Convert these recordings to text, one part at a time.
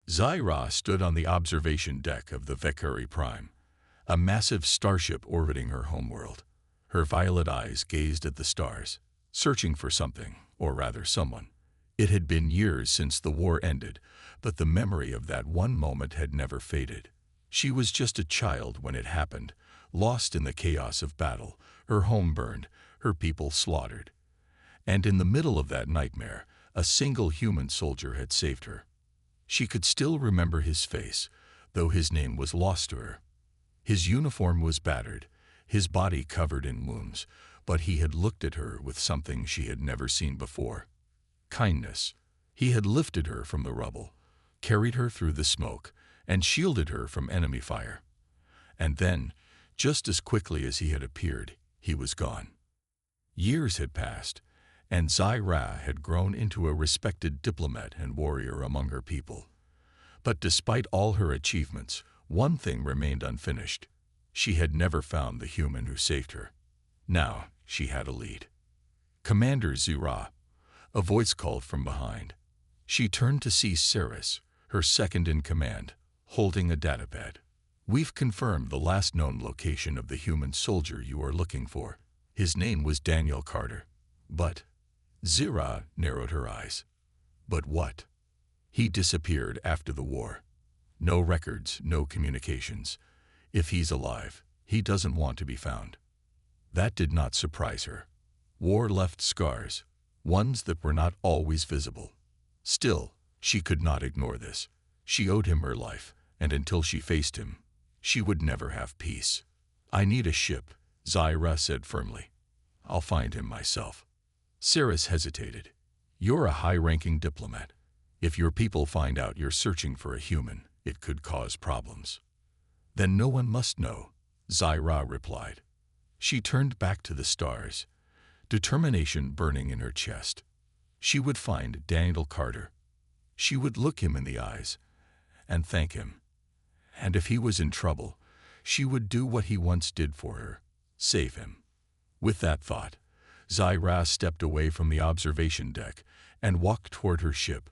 Zyra stood on the observation deck of the Valkyrie Prime, a massive starship orbiting her homeworld. Her violet eyes gazed at the stars, searching for something, or rather someone. It had been years since the war ended, but the memory of that one moment had never faded. She was just a child when it happened, lost in the chaos of battle, her home burned, her people slaughtered. And in the middle of that nightmare, a single human soldier had saved her. She could still remember his face, though his name was lost to her. His uniform was battered, his body covered in wounds, but he had looked at her with something she had never seen before. Kindness. He had lifted her from the rubble, carried her through the smoke, and shielded her from enemy fire. And then, just as quickly as he had appeared, he was gone. Years had passed, and Zyra had grown into a respected diplomat and warrior among her people. But despite all her achievements, one thing remained unfinished. She had never found the human who saved her. Now she had a lead. "Commander Zyra," a voice called from behind. She turned to see Cirrus, her second in command, holding a datapad. "We've confirmed the last known location of the human soldier you are looking for. His name was Daniel Carter." "But..." Zyra narrowed her eyes. "But what?" "He disappeared after the war. No records, no communications. If he's alive, he doesn't want to be found." That did not surprise her. War left scars, ones that were not always visible. Still, she could not ignore this. She owed him her life, and until she faced him, she would never have peace. "I need a ship," Zyra said firmly. "I'll find him myself." Cirrus hesitated. "You're a high-ranking diplomat. If your people find out you're searching for a human, it could cause problems." "Then no one must know," Zyra replied. She turned back to the stars, determination burning in her chest. She would find Daniel Carter. She would look him in the eyes and thank him. And if he was in trouble, she would do what he once did for her, save him. With that thought, Zyra stepped away from the observation deck and walked toward her ship,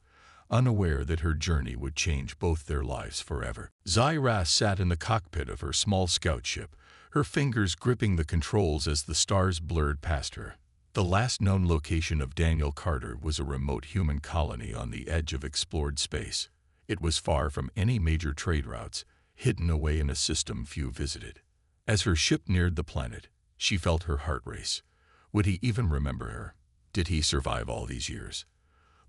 unaware that her journey would change both their lives forever. Zyra sat in the cockpit of her small scout ship, her fingers gripping the controls as the stars blurred past her. The last known location of Daniel Carter was a remote human colony on the edge of explored space. It was far from any major trade routes, hidden away in a system few visited. As her ship neared the planet, she felt her heart race. Would he even remember her? Did he survive all these years?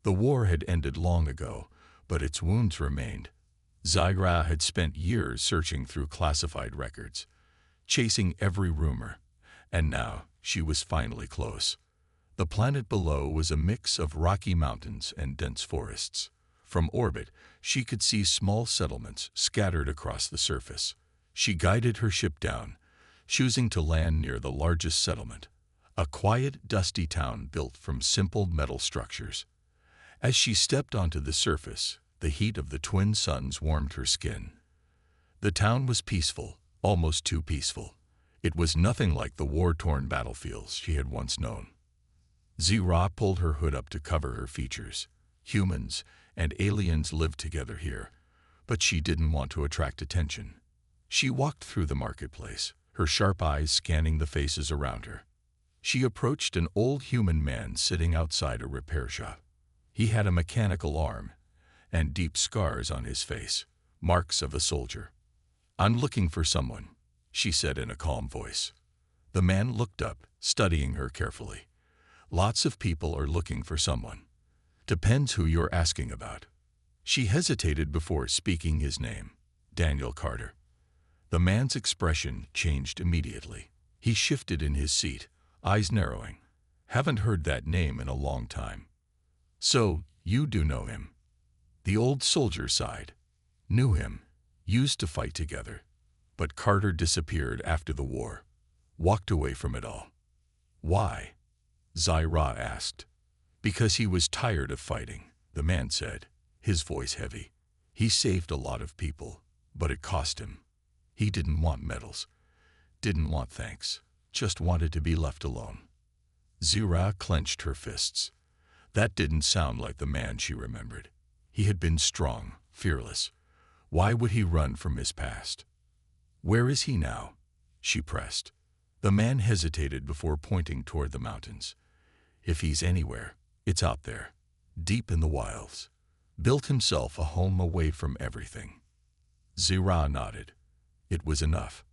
The war had ended long ago, but its wounds remained. Zyra had spent years searching through classified records, chasing every rumor, and now she was finally close. The planet below was a mix of rocky mountains and dense forests. From orbit, she could see small settlements scattered across the surface. She guided her ship down, choosing to land near the largest settlement, a quiet, dusty town built from simple metal structures. As she stepped onto the surface, the heat of the twin suns warmed her skin. The town was peaceful, almost too peaceful. It was nothing like the war-torn battlefields she had once known. Zyra pulled her hood up to cover her features. Humans and aliens lived together here, but she didn't want to attract attention. She walked through the marketplace, her sharp eyes scanning the faces around her. She approached an old human man sitting outside a repair shop. He had a mechanical arm and deep scars on his face, marks of a soldier. "I'm looking for someone," she said in a calm voice. The man looked up, studying her carefully. "Lots of people are looking for someone. Depends who you're asking about." She hesitated before speaking his name, Daniel Carter. The man's expression changed immediately. He shifted in his seat, eyes narrowing. "Haven't heard that name in a long time." "So, you do know him?" The old soldier sighed. "Knew him. Used to fight together. But Carter disappeared after the war. Walked away from it all." "Why?" Zyra asked. "Because he was tired of fighting," the man said, his voice heavy. "He saved a lot of people, but it cost him. He didn't want medals, didn't want thanks, just wanted to be left alone." Zyra clenched her fists. That didn't sound like the man she remembered. He had been strong, fearless. Why would he run from his past? Where is he now? She pressed. The man hesitated before pointing toward the mountains. If he's anywhere, it's out there, deep in the wilds. Built himself a home away from everything. Zira nodded. It was enough.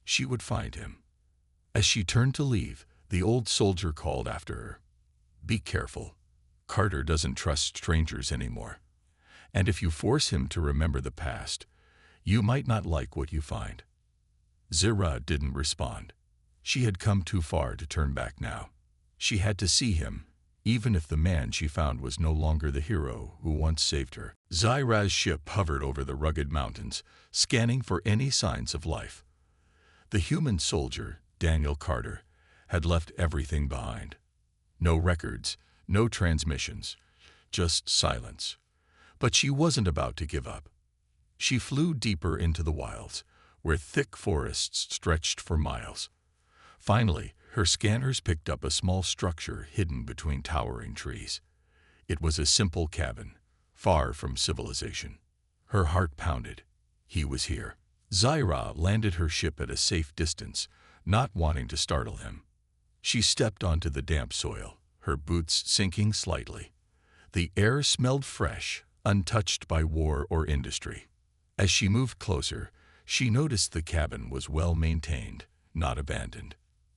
She would find him. As she turned to leave, the old soldier called after her. Be careful. Carter doesn't trust strangers anymore. And if you force him to remember the past, you might not like what you find. Zira didn't respond. She had come too far to turn back now. She had to see him, even if the man she found was no longer the hero who once saved her. Zira's ship hovered over the rugged mountains, scanning for any signs of life. The human soldier, Daniel Carter, had left everything behind. No records, no transmissions, just silence. But she wasn't about to give up. She flew deeper into the wilds, where thick forests stretched for miles. Finally, her scanners picked up a small structure hidden between towering trees. It was a simple cabin, far from civilization. Her heart pounded. He was here. Zira landed her ship at a safe distance, not wanting to startle him. She stepped onto the damp soil, her boots sinking slightly. The air smelled fresh, untouched by war or industry. As she moved closer, she noticed the cabin was well maintained, not abandoned.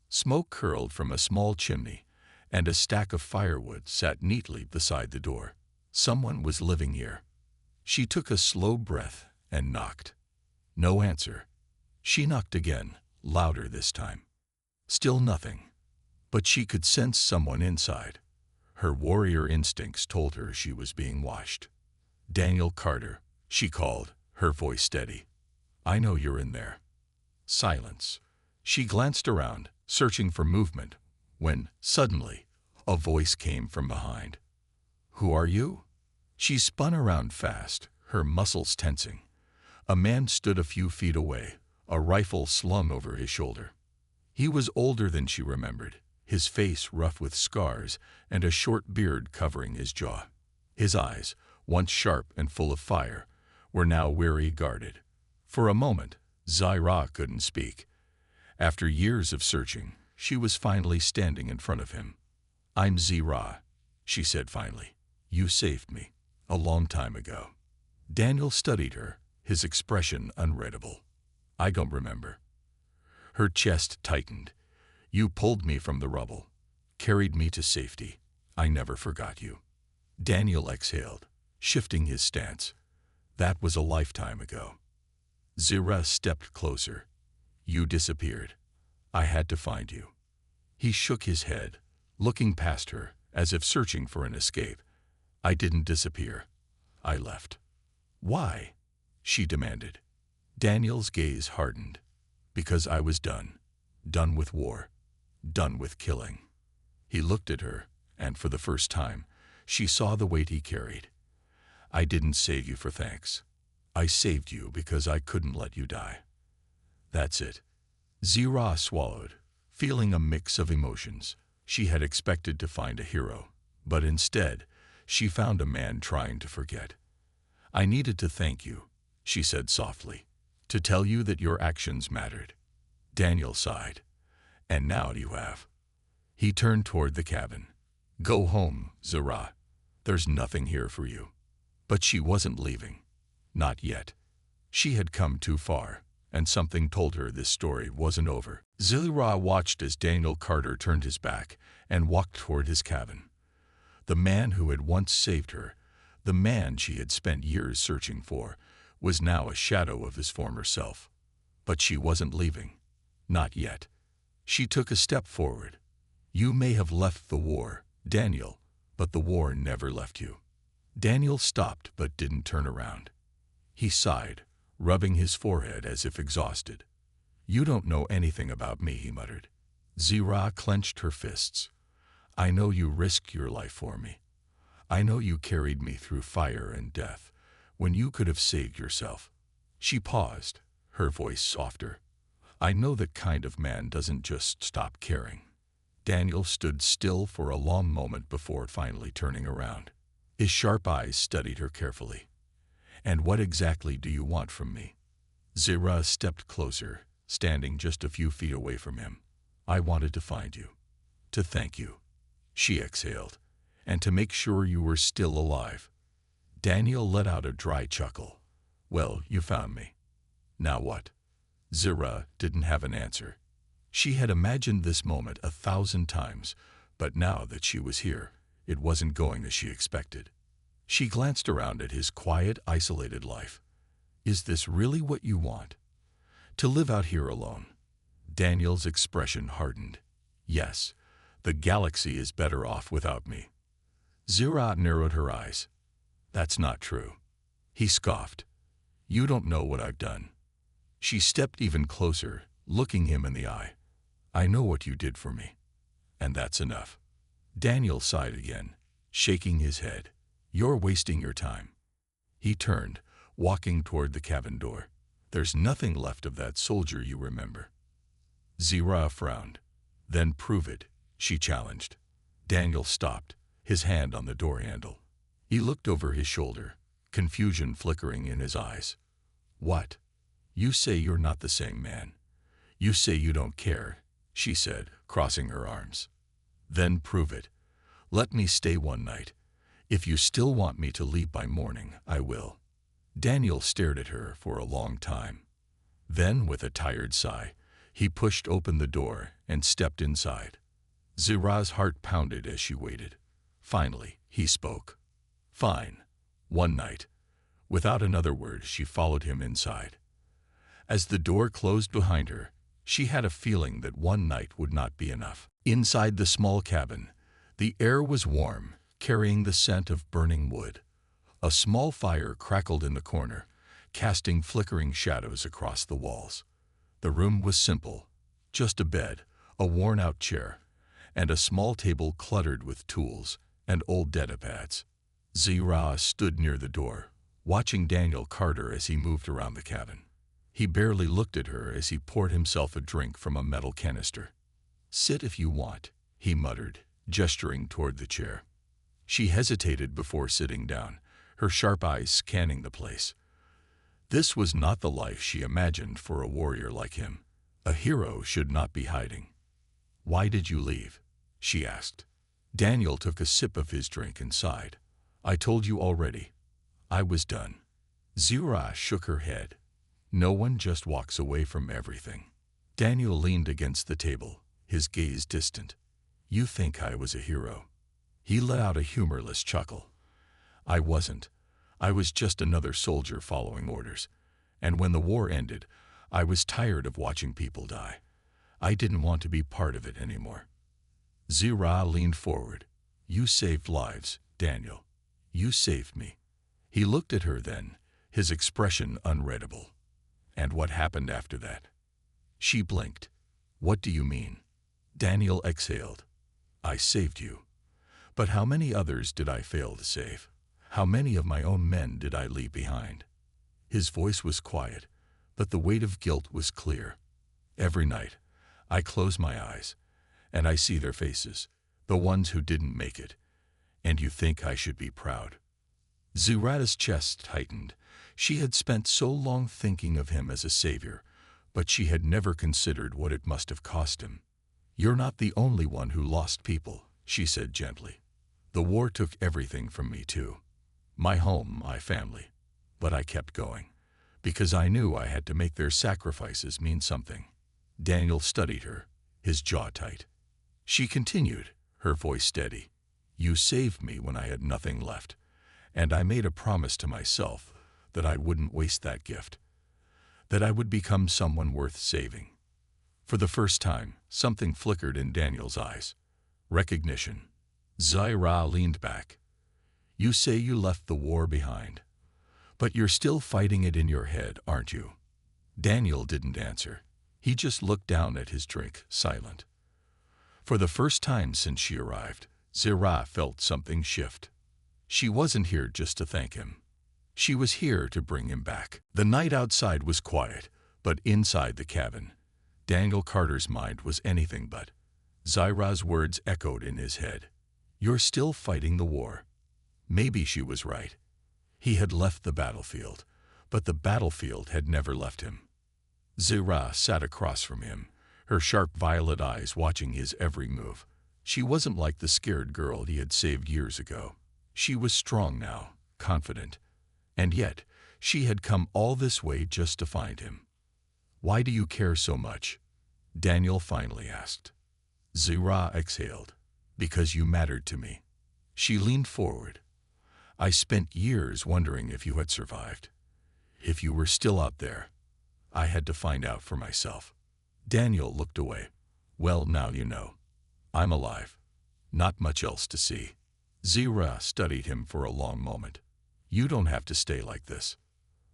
Smoke curled from a small chimney, and a stack of firewood sat neatly beside the door. Someone was living here. She took a slow breath and knocked. No answer. She knocked again, louder this time. Still nothing. But she could sense someone inside. Her warrior instincts told her she was being watched. Daniel Carter, she called, her voice steady. I know you're in there. Silence. She glanced around, searching for movement, when, suddenly, a voice came from behind. Who are you? She spun around fast, her muscles tensing. A man stood a few feet away, a rifle slung over his shoulder. He was older than she remembered, his face rough with scars and a short beard covering his jaw. His eyes, once sharp and full of fire, were now weary, guarded. For a moment, Zira couldn't speak. After years of searching, she was finally standing in front of him. I'm Zira, she said finally. You saved me, a long time ago. Daniel studied her, his expression unreadable. I don't remember. Her chest tightened. You pulled me from the rubble, carried me to safety. I never forgot you. Daniel exhaled, shifting his stance. That was a lifetime ago. Zira stepped closer. You disappeared. I had to find you. He shook his head, looking past her, as if searching for an escape. I didn't disappear. I left. Why? She demanded. Daniel's gaze hardened. Because I was done. Done with war. Done with killing. He looked at her, and for the first time, she saw the weight he carried. I didn't save you for thanks. I saved you because I couldn't let you die. That's it. Zira swallowed, feeling a mix of emotions. She had expected to find a hero, but instead, she found a man trying to forget. I needed to thank you, she said softly, to tell you that your actions mattered. Daniel sighed. And now you have. He turned toward the cabin. Go home, Zira. There's nothing here for you. But she wasn't leaving. Not yet. She had come too far, and something told her this story wasn't over. Zira watched as Daniel Carter turned his back and walked toward his cabin. The man who had once saved her, the man she had spent years searching for, was now a shadow of his former self. But she wasn't leaving. Not yet. She took a step forward. You may have left the war, Daniel, but the war never left you. Daniel stopped but didn't turn around. He sighed, rubbing his forehead as if exhausted. You don't know anything about me, he muttered. Zira clenched her fists. I know you risked your life for me. I know you carried me through fire and death, when you could have saved yourself. She paused, her voice softer. I know that kind of man doesn't just stop caring. Daniel stood still for a long moment before finally turning around. His sharp eyes studied her carefully. And what exactly do you want from me? Zira stepped closer, standing just a few feet away from him. I wanted to find you, to thank you, she exhaled, and to make sure you were still alive. Daniel let out a dry chuckle. Well, you found me. Now what? Zira didn't have an answer. She had imagined this moment 1,000 times, but now that she was here, it wasn't going as she expected. She glanced around at his quiet, isolated life. Is this really what you want? To live out here alone? Daniel's expression hardened. Yes, the galaxy is better off without me. Zira narrowed her eyes. That's not true. He scoffed. You don't know what I've done. She stepped even closer, looking him in the eye. I know what you did for me. And that's enough. Daniel sighed again, shaking his head. You're wasting your time. He turned, walking toward the cabin door. There's nothing left of that soldier you remember. Zira frowned. Then prove it, she challenged. Daniel stopped, his hand on the door handle. He looked over his shoulder, confusion flickering in his eyes. What? You say you're not the same man. You say you don't care, she said, crossing her arms. Then prove it. Let me stay one night. If you still want me to leave by morning, I will. Daniel stared at her for a long time. Then, with a tired sigh, he pushed open the door and stepped inside. Zira's heart pounded as she waited. Finally, he spoke. Fine. One night. Without another word, she followed him inside. As the door closed behind her, she had a feeling that one night would not be enough. Inside the small cabin, the air was warm, carrying the scent of burning wood. A small fire crackled in the corner, casting flickering shadows across the walls. The room was simple, just a bed, a worn-out chair, and a small table cluttered with tools and old datapads. Zira stood near the door, watching Daniel Carter as he moved around the cabin. He barely looked at her as he poured himself a drink from a metal canister. Sit if you want, he muttered, gesturing toward the chair. She hesitated before sitting down, her sharp eyes scanning the place. This was not the life she imagined for a warrior like him. A hero should not be hiding. Why did you leave? She asked. Daniel took a sip of his drink and sighed. I told you already. I was done. Zira shook her head. No one just walks away from everything. Daniel leaned against the table, his gaze distant. You think I was a hero? He let out a humorless chuckle. I wasn't. I was just another soldier following orders. And when the war ended, I was tired of watching people die. I didn't want to be part of it anymore. Zira leaned forward. You saved lives, Daniel. You saved me. He looked at her then, his expression unreadable. And what happened after that? She blinked. What do you mean? Daniel exhaled. I saved you. But how many others did I fail to save? How many of my own men did I leave behind? His voice was quiet, but the weight of guilt was clear. Every night, I close my eyes, and I see their faces, the ones who didn't make it. And you think I should be proud? Zira's chest tightened. She had spent so long thinking of him as a savior, but she had never considered what it must have cost him. You're not the only one who lost people, she said gently. The war took everything from me too. My home, my family. But I kept going, because I knew I had to make their sacrifices mean something. Daniel studied her, his jaw tight. She continued, her voice steady. You saved me when I had nothing left, and I made a promise to myself that I wouldn't waste that gift, that I would become someone worth saving. For the first time, something flickered in Daniel's eyes. Recognition. Zira leaned back. You say you left the war behind, but you're still fighting it in your head, aren't you? Daniel didn't answer. He just looked down at his drink, silent. For the first time since she arrived, Zira felt something shift. She wasn't here just to thank him. She was here to bring him back. The night outside was quiet, but inside the cabin, Daniel Carter's mind was anything but. Zira's words echoed in his head. You're still fighting the war. Maybe she was right. He had left the battlefield, but the battlefield had never left him. Zira sat across from him, her sharp violet eyes watching his every move. She wasn't like the scared girl he had saved years ago. She was strong now, confident. And yet, she had come all this way just to find him. "Why do you care so much?" Daniel finally asked. Zira exhaled. "Because you mattered to me." She leaned forward. "I spent years wondering if you had survived. If you were still out there. I had to find out for myself." Daniel looked away. "Well, now you know. I'm alive. Not much else to see." Zira studied him for a long moment. "You don't have to stay like this."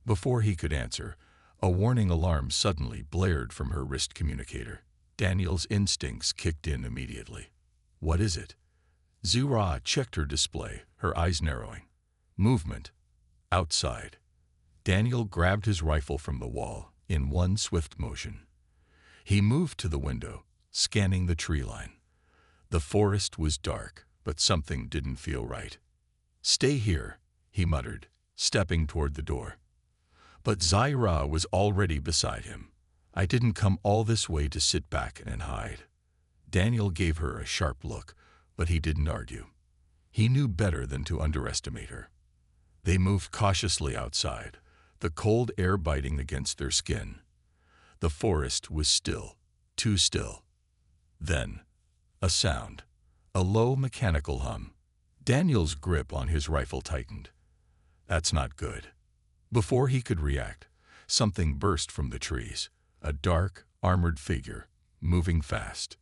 Before he could answer, a warning alarm suddenly blared from her wrist communicator. Daniel's instincts kicked in immediately. "What is it?" Zira checked her display, her eyes narrowing. "Movement. Outside." Daniel grabbed his rifle from the wall in one swift motion. He moved to the window, scanning the tree line. The forest was dark, but something didn't feel right. "Stay here," he muttered, stepping toward the door. But Zira was already beside him. "I didn't come all this way to sit back and hide." Daniel gave her a sharp look, but he didn't argue. He knew better than to underestimate her. They moved cautiously outside, the cold air biting against their skin. The forest was still, too still. Then, a sound, a low mechanical hum. Daniel's grip on his rifle tightened. "That's not good." Before he could react, something burst from the trees, a dark, armored figure, moving fast.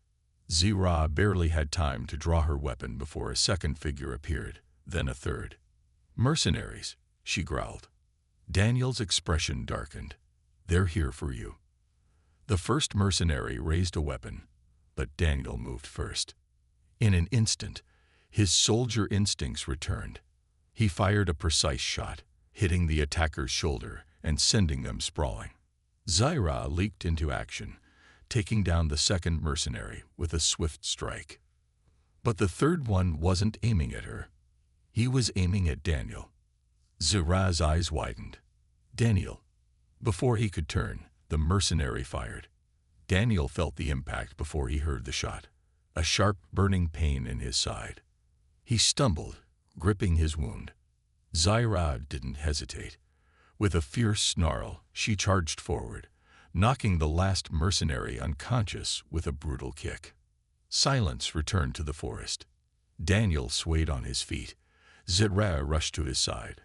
Zira barely had time to draw her weapon before a second figure appeared, then a third. "Mercenaries," she growled. Daniel's expression darkened. "They're here for you." The first mercenary raised a weapon, but Daniel moved first. In an instant, his soldier instincts returned. He fired a precise shot, hitting the attacker's shoulder and sending them sprawling. Zira leaped into action, taking down the second mercenary with a swift strike. But the third one wasn't aiming at her. He was aiming at Daniel. Zira's eyes widened. "Daniel." Before he could turn, the mercenary fired. Daniel felt the impact before he heard the shot, a sharp, burning pain in his side. He stumbled, gripping his wound. Zira didn't hesitate. With a fierce snarl, she charged forward, knocking the last mercenary unconscious with a brutal kick. Silence returned to the forest. Daniel swayed on his feet. Zira rushed to his side,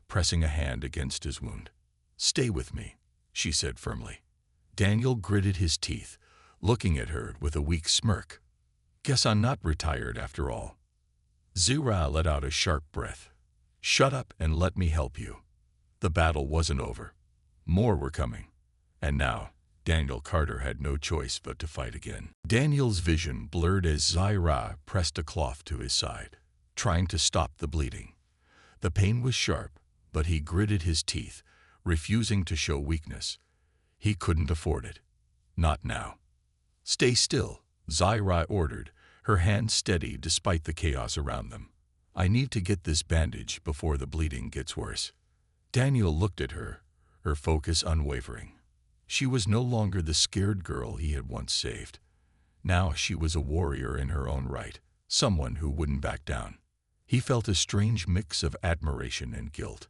pressing a hand against his wound. "Stay with me," she said firmly. Daniel gritted his teeth, looking at her with a weak smirk. "Guess I'm not retired after all." Zira let out a sharp breath. "Shut up and let me help you." The battle wasn't over. More were coming. And now, Daniel Carter had no choice but to fight again. Daniel's vision blurred as Zira pressed a cloth to his side, trying to stop the bleeding. The pain was sharp, but he gritted his teeth, refusing to show weakness. He couldn't afford it. Not now. "Stay still," Zira ordered, her hands steady despite the chaos around them. "I need to get this bandage before the bleeding gets worse." Daniel looked at her, her focus unwavering. She was no longer the scared girl he had once saved. Now she was a warrior in her own right, someone who wouldn't back down. He felt a strange mix of admiration and guilt.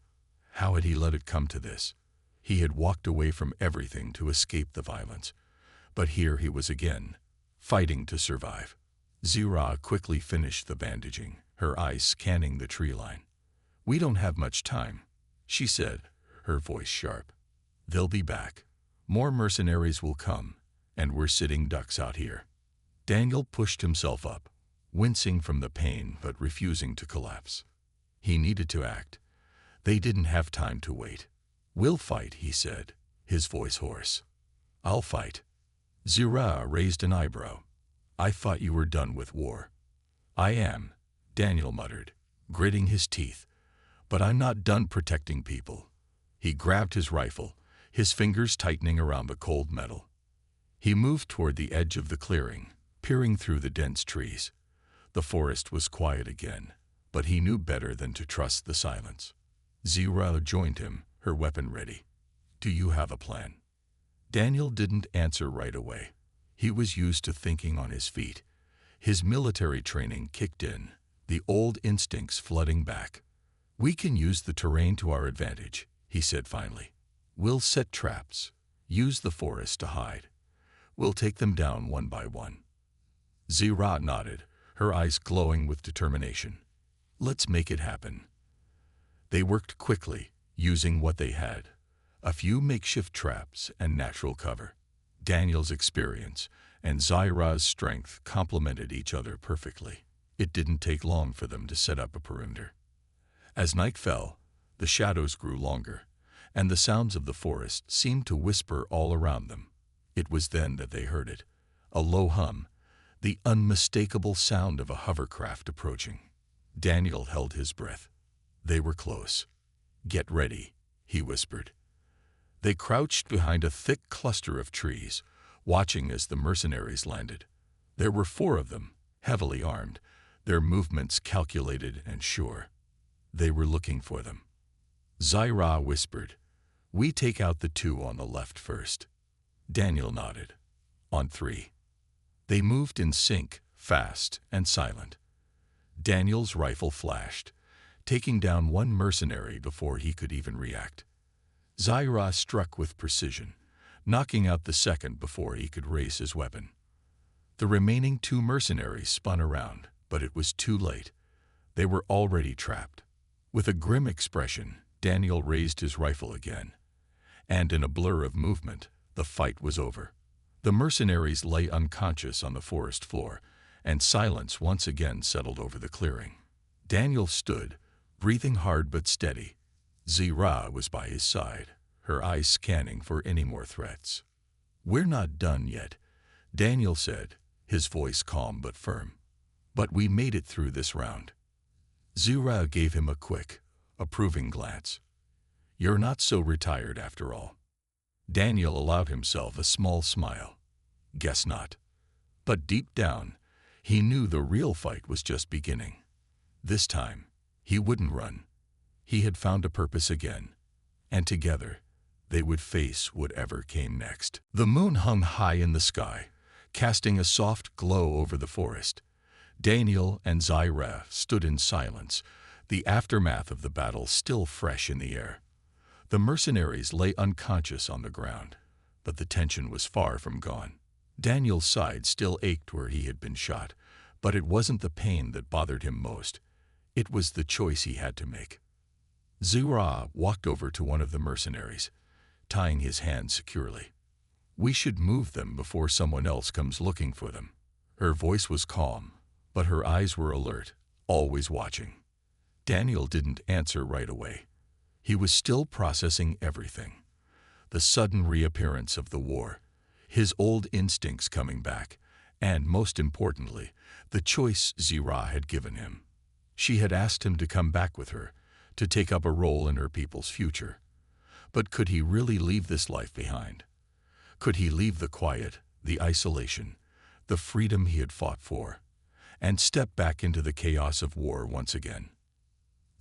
How had he let it come to this? He had walked away from everything to escape the violence. But here he was again, fighting to survive. Zira quickly finished the bandaging, her eyes scanning the tree line. "We don't have much time," she said, her voice sharp. "They'll be back. More mercenaries will come, and we're sitting ducks out here." Daniel pushed himself up, wincing from the pain but refusing to collapse. He needed to act. They didn't have time to wait. "We'll fight," he said, his voice hoarse. "I'll fight." Zira raised an eyebrow. "I thought you were done with war." "I am," Daniel muttered, gritting his teeth. "But I'm not done protecting people." He grabbed his rifle, his fingers tightening around the cold metal. He moved toward the edge of the clearing, peering through the dense trees. The forest was quiet again, but he knew better than to trust the silence. Zira joined him, her weapon ready. Do you have a plan? Daniel didn't answer right away. He was used to thinking on his feet. His military training kicked in, the old instincts flooding back. We can use the terrain to our advantage, he said finally. We'll set traps, use the forest to hide. We'll take them down one by one. Zira nodded, her eyes glowing with determination. Let's make it happen. They worked quickly, using what they had. A few makeshift traps and natural cover. Daniel's experience and Zira's strength complemented each other perfectly. It didn't take long for them to set up a perimeter. As night fell, the shadows grew longer, and the sounds of the forest seemed to whisper all around them. It was then that they heard it, a low hum, the unmistakable sound of a hovercraft approaching. Daniel held his breath. They were close. Get ready, he whispered. They crouched behind a thick cluster of trees, watching as the mercenaries landed. There were 4 of them, heavily armed, their movements calculated and sure. They were looking for them. Zira whispered, We take out the 2 on the left first. Daniel nodded. On 3. They moved in sync, fast and silent. Daniel's rifle flashed, taking down one mercenary before he could even react. Zira struck with precision, knocking out the second before he could raise his weapon. The remaining 2 mercenaries spun around, but it was too late. They were already trapped. With a grim expression, Daniel raised his rifle again. And in a blur of movement, the fight was over. The mercenaries lay unconscious on the forest floor, and silence once again settled over the clearing. Daniel stood, breathing hard but steady. Zira was by his side, her eyes scanning for any more threats. We're not done yet, Daniel said, his voice calm but firm. But we made it through this round. Zira gave him a quick, approving glance. You're not so retired after all. Daniel allowed himself a small smile. Guess not. But deep down, he knew the real fight was just beginning. This time, he wouldn't run. He had found a purpose again, and together, they would face whatever came next. The moon hung high in the sky, casting a soft glow over the forest. Daniel and Zira stood in silence, the aftermath of the battle still fresh in the air. The mercenaries lay unconscious on the ground, but the tension was far from gone. Daniel's side still ached where he had been shot, but it wasn't the pain that bothered him most. It was the choice he had to make. Zira walked over to one of the mercenaries, tying his hands securely. We should move them before someone else comes looking for them. Her voice was calm, but her eyes were alert, always watching. Daniel didn't answer right away. He was still processing everything. The sudden reappearance of the war, his old instincts coming back, and most importantly, the choice Zira had given him. She had asked him to come back with her, to take up a role in her people's future. But could he really leave this life behind? Could he leave the quiet, the isolation, the freedom he had fought for, and step back into the chaos of war once again?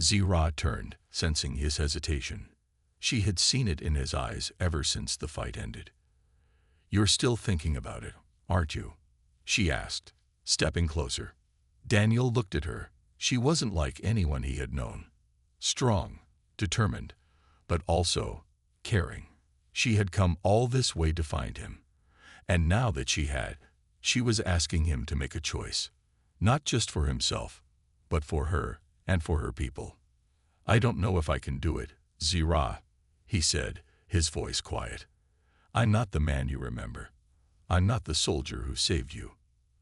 Zira turned, sensing his hesitation. She had seen it in his eyes ever since the fight ended. You're still thinking about it, aren't you? She asked, stepping closer. Daniel looked at her. She wasn't like anyone he had known. Strong, determined, but also caring. She had come all this way to find him. And now that she was asking him to make a choice, not just for himself, but for her and for her people. I don't know if I can do it, Zira, he said, his voice quiet. I'm not the man you remember. I'm not the soldier who saved you.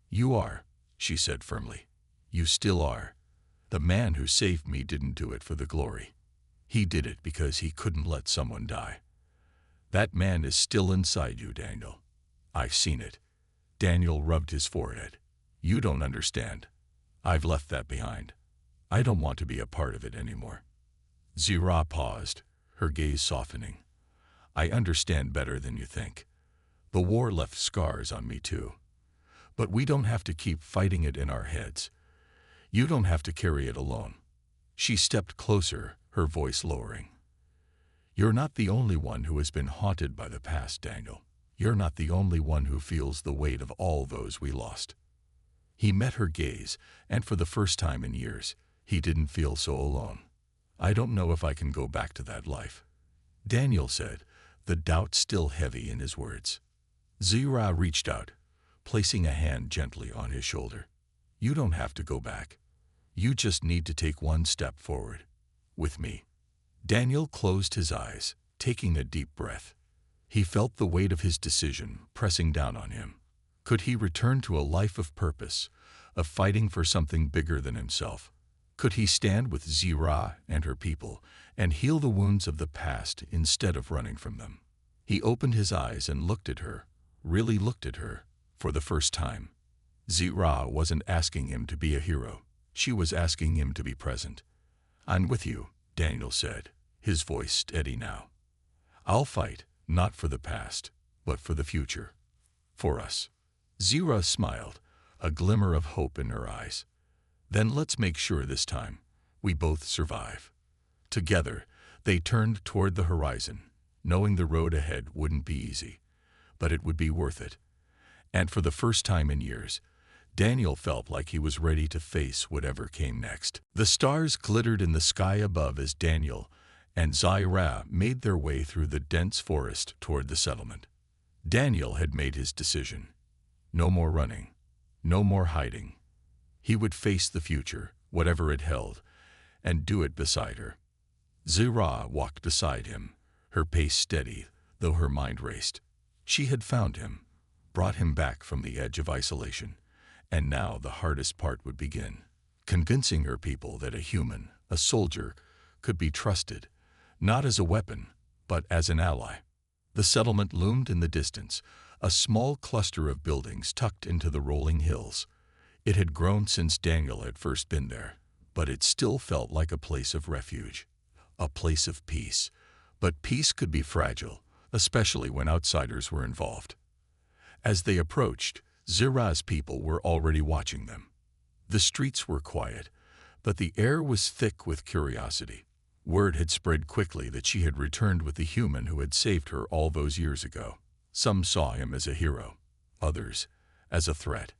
You are, she said firmly. You still are. The man who saved me didn't do it for the glory. He did it because he couldn't let someone die. That man is still inside you, Daniel. I've seen it. Daniel rubbed his forehead. You don't understand. I've left that behind. I don't want to be a part of it anymore. Zira paused, her gaze softening. I understand better than you think. The war left scars on me too. But we don't have to keep fighting it in our heads. You don't have to carry it alone. She stepped closer, her voice lowering. You're not the only one who has been haunted by the past, Daniel. You're not the only one who feels the weight of all those we lost. He met her gaze, and for the first time in years, he didn't feel so alone. I don't know if I can go back to that life, Daniel said, the doubt still heavy in his words. Zira reached out, placing a hand gently on his shoulder. You don't have to go back. You just need to take one step forward. With me. Daniel closed his eyes, taking a deep breath. He felt the weight of his decision pressing down on him. Could he return to a life of purpose, of fighting for something bigger than himself? Could he stand with Zira and her people and heal the wounds of the past instead of running from them? He opened his eyes and looked at her, really looked at her, for the first time. Zira wasn't asking him to be a hero. She was asking him to be present. I'm with you, Daniel said, his voice steady now. I'll fight, not for the past, but for the future. For us. Zira smiled, a glimmer of hope in her eyes. Then let's make sure this time we both survive. Together, they turned toward the horizon, knowing the road ahead wouldn't be easy, but it would be worth it. And for the first time in years, Daniel felt like he was ready to face whatever came next. The stars glittered in the sky above as Daniel and Zira made their way through the dense forest toward the settlement. Daniel had made his decision. No more running, no more hiding. He would face the future, whatever it held, and do it beside her. Zira walked beside him, her pace steady, though her mind raced. She had found him, brought him back from the edge of isolation, and now the hardest part would begin. Convincing her people that a human, a soldier, could be trusted, not as a weapon, but as an ally. The settlement loomed in the distance, a small cluster of buildings tucked into the rolling hills. It had grown since Daniel had first been there, but it still felt like a place of refuge, a place of peace. But peace could be fragile, especially when outsiders were involved. As they approached, Zira's people were already watching them. The streets were quiet, but the air was thick with curiosity. Word had spread quickly that she had returned with the human who had saved her all those years ago. Some saw him as a hero, others as a threat.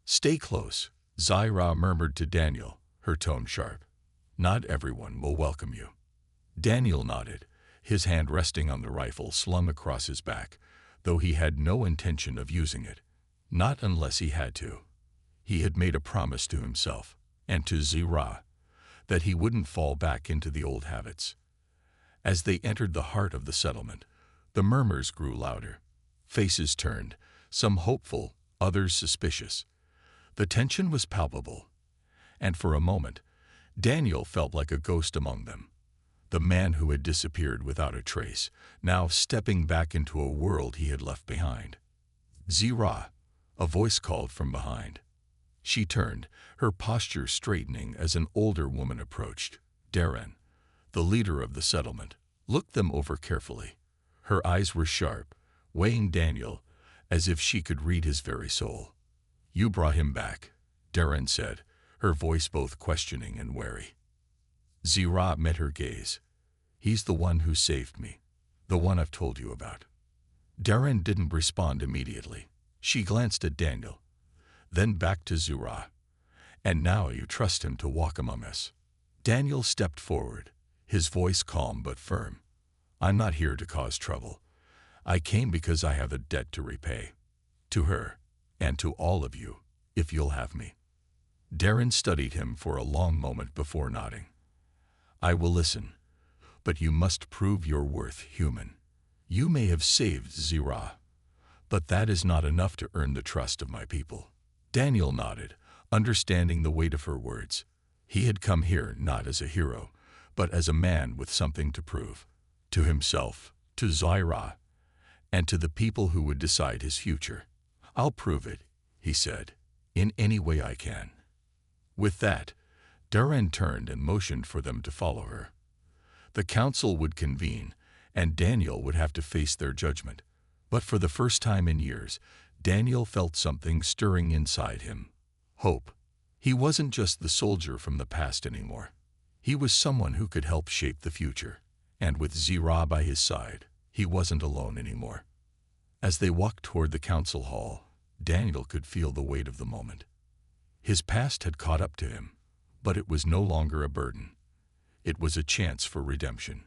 Stay close, Zira murmured to Daniel, her tone sharp. Not everyone will welcome you. Daniel nodded, his hand resting on the rifle slung across his back, though he had no intention of using it. Not unless he had to. He had made a promise to himself, and to Zira, that he wouldn't fall back into the old habits. As they entered the heart of the settlement, the murmurs grew louder. Faces turned, some hopeful, others suspicious. The tension was palpable, and for a moment, Daniel felt like a ghost among them. The man who had disappeared without a trace, now stepping back into a world he had left behind. Zira, a voice called from behind. She turned, her posture straightening as an older woman approached. Darren, the leader of the settlement, looked them over carefully. Her eyes were sharp, weighing Daniel as if she could read his very soul. You brought him back, Darren said, her voice both questioning and wary. Zira met her gaze. He's the one who saved me, the one I've told you about. Darren didn't respond immediately. She glanced at Daniel, then back to Zira. And now you trust him to walk among us. Daniel stepped forward, his voice calm but firm. I'm not here to cause trouble. I came because I have a debt to repay. To her, and to all of you, if you'll have me. Darren studied him for a long moment before nodding. I will listen, but you must prove your worth, human. You may have saved Zira, but that is not enough to earn the trust of my people. Daniel nodded, understanding the weight of her words. He had come here not as a hero, but as a man with something to prove. To himself, to Zira, and to the people who would decide his future. I'll prove it, he said, in any way I can. With that, Darren turned and motioned for them to follow her. The council would convene, and Daniel would have to face their judgment. But for the first time in years, Daniel felt something stirring inside him. Hope. He wasn't just the soldier from the past anymore. He was someone who could help shape the future, and with Zira by his side, he wasn't alone anymore. As they walked toward the council hall, Daniel could feel the weight of the moment. His past had caught up to him, but it was no longer a burden. It was a chance for redemption.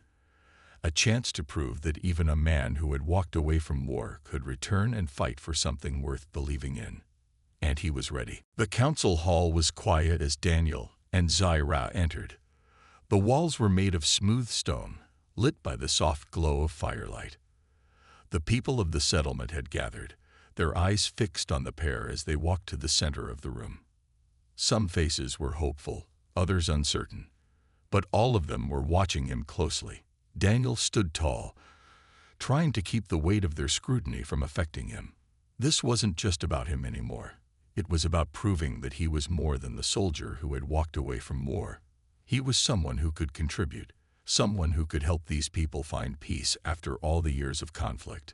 A chance to prove that even a man who had walked away from war could return and fight for something worth believing in. And he was ready. The council hall was quiet as Daniel and Zira entered. The walls were made of smooth stone, lit by the soft glow of firelight. The people of the settlement had gathered, their eyes fixed on the pair as they walked to the center of the room. Some faces were hopeful, others uncertain, but all of them were watching him closely. Daniel stood tall, trying to keep the weight of their scrutiny from affecting him. This wasn't just about him anymore. It was about proving that he was more than the soldier who had walked away from war. He was someone who could contribute, someone who could help these people find peace after all the years of conflict.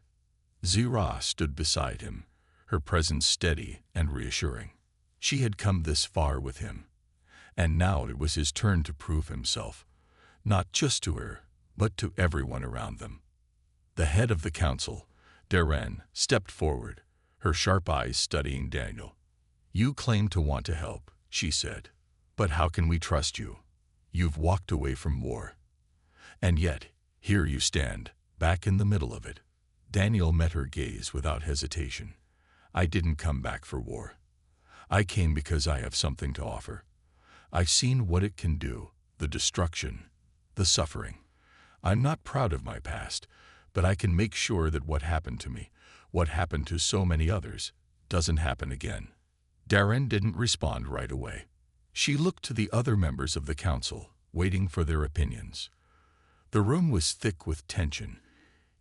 Zira stood beside him, her presence steady and reassuring. She had come this far with him, and now it was his turn to prove himself, not just to her, but to everyone around them. The head of the council, Darren, stepped forward, her sharp eyes studying Daniel. "You claim to want to help," she said, "but how can we trust you? You've walked away from war. And yet, here you stand, back in the middle of it." Daniel met her gaze without hesitation. "I didn't come back for war. I came because I have something to offer. I've seen what it can do, the destruction, the suffering. I'm not proud of my past, but I can make sure that what happened to me, what happened to so many others, doesn't happen again." Darren didn't respond right away. She looked to the other members of the council, waiting for their opinions. The room was thick with tension,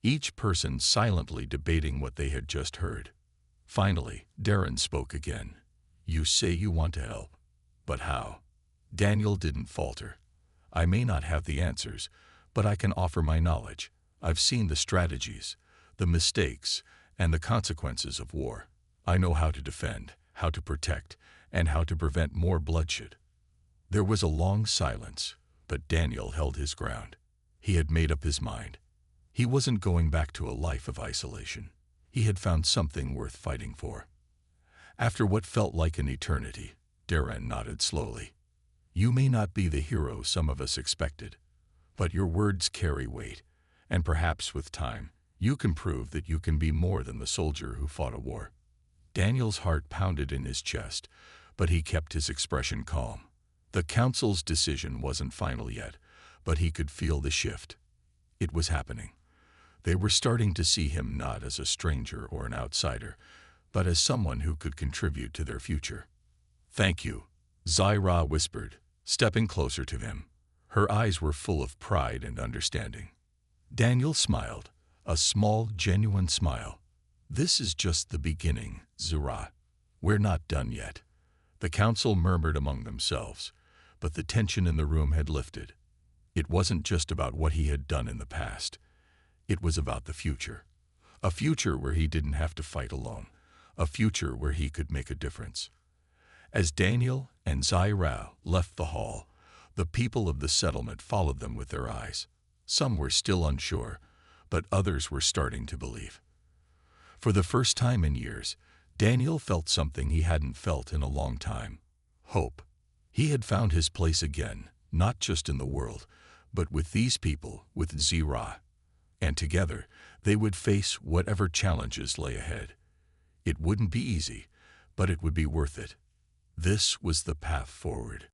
each person silently debating what they had just heard. Finally, Darren spoke again. "You say you want to help, but how?" Daniel didn't falter. "I may not have the answers, but I can offer my knowledge. I've seen the strategies, the mistakes, and the consequences of war. I know how to defend, how to protect, and how to prevent more bloodshed." There was a long silence, but Daniel held his ground. He had made up his mind. He wasn't going back to a life of isolation. He had found something worth fighting for. After what felt like an eternity, Darren nodded slowly. "You may not be the hero some of us expected, but your words carry weight, and perhaps with time, you can prove that you can be more than the soldier who fought a war." Daniel's heart pounded in his chest, but he kept his expression calm. The council's decision wasn't final yet, but he could feel the shift. It was happening. They were starting to see him not as a stranger or an outsider, but as someone who could contribute to their future. "Thank you," Zira whispered, stepping closer to him. Her eyes were full of pride and understanding. Daniel smiled, a small, genuine smile. "This is just the beginning, Zira. We're not done yet." The council murmured among themselves, but the tension in the room had lifted. It wasn't just about what he had done in the past. It was about the future. A future where he didn't have to fight alone. A future where he could make a difference. As Daniel and Zira left the hall, the people of the settlement followed them with their eyes. Some were still unsure, but others were starting to believe. For the first time in years, Daniel felt something he hadn't felt in a long time: hope. He had found his place again, not just in the world, but with these people, with Zira. And together, they would face whatever challenges lay ahead. It wouldn't be easy, but it would be worth it. This was the path forward.